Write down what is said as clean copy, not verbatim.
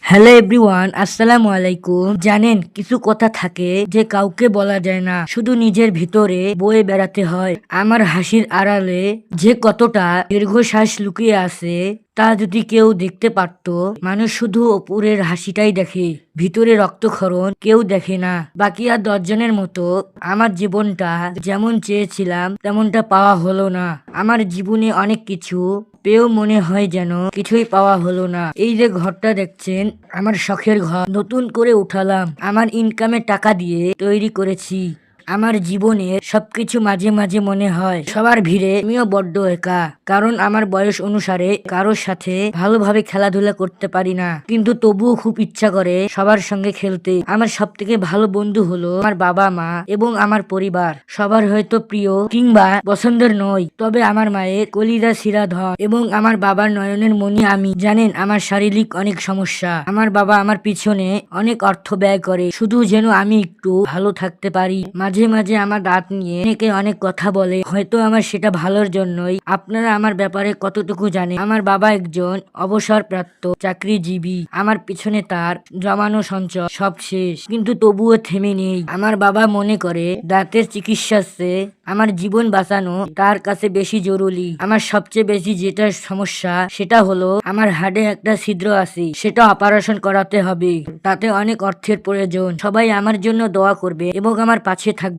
Hello everyone, আসসালামু আলাইকুম। জানেন, কিছু কথা থাকে যে কাউকে বলা যায় না, শুধু নিজের ভিতরে বয়ে বেড়াতে হয়। আমার হাসির আড়ালে যে কতটা দীর্ঘশ্বাস লুকিয়ে আছে তা যদি কেউ দেখতে পারতো। মানুষ শুধু উপরের হাসিটাই দেখে, ভিতরে রক্তক্ষরণ কেউ দেখে না। বাকি আর 10 জনের মতো আমার জীবনটা যেমন চেয়েছিলাম তেমনটা পাওয়া হলো না। আমার জীবনে অনেক কিছু পেয়েও মনে হয় যেন কিছুই পাওয়া হলো না। এই যে ঘরটা দেখছেন, আমার শখের ঘর, নতুন করে উঠালাম, আমার ইনকামের টাকা দিয়ে তৈরি করেছি। আমার জীবনের সবকিছু মাঝে মাঝে মনে হয় সবার ভিড়ে আমিও বড্ড একা, কারণ আমার বয়স অনুসারে কারোর সাথে ভালোভাবে খেলাধুলা করতে পারি না, কিন্তু তবুও খুব ইচ্ছা করে সবার সঙ্গে খেলতে। আমার সব থেকে ভালো বন্ধু হলো আমার বাবা মা এবং আমার পরিবার। সবার হয়তো প্রিয় কিংবা পছন্দের নয়, তবে আমার মায়ের কলিজা শিরা ধন এবং আমার বাবার নয়নের মণি আমি। জানেন, আমার শারীরিক অনেক সমস্যা। আমার বাবা আমার পিছনে অনেক অর্থ ব্যয় করে শুধু যেন আমি একটু ভালো থাকতে পারি। মাঝে মাঝে আমার দাঁত নিয়ে অনেকে অনেক কথা বলে, হয়তো আমার সেটা ভালোর জন্যই। আপনারা আমার ব্যাপারে কতটুকু জানেন? আমার বাবা একজন অবসরপ্রাপ্ত চাকরিজীবী। আমার পিছনে তার জমানো সঞ্চয় সব শেষ, কিন্তু তবুও থেমে নেই। আমার বাবা মনে করে দাঁতের চিকিৎসার চেয়ে আমার জীবন বাঁচানো তার কাছে বেশি জরুরি। আমার সবচেয়ে বেশি যেটা সমস্যা সেটা হলো আমার হাড়ে একটা ছিদ্র আছে, সেটা অপারেশন করাতে হবে। তাতে অনেক অর্থের প্রয়োজন। সবাই আমার জন্য দোয়া করবে এবং আমার পাশে থাকবে।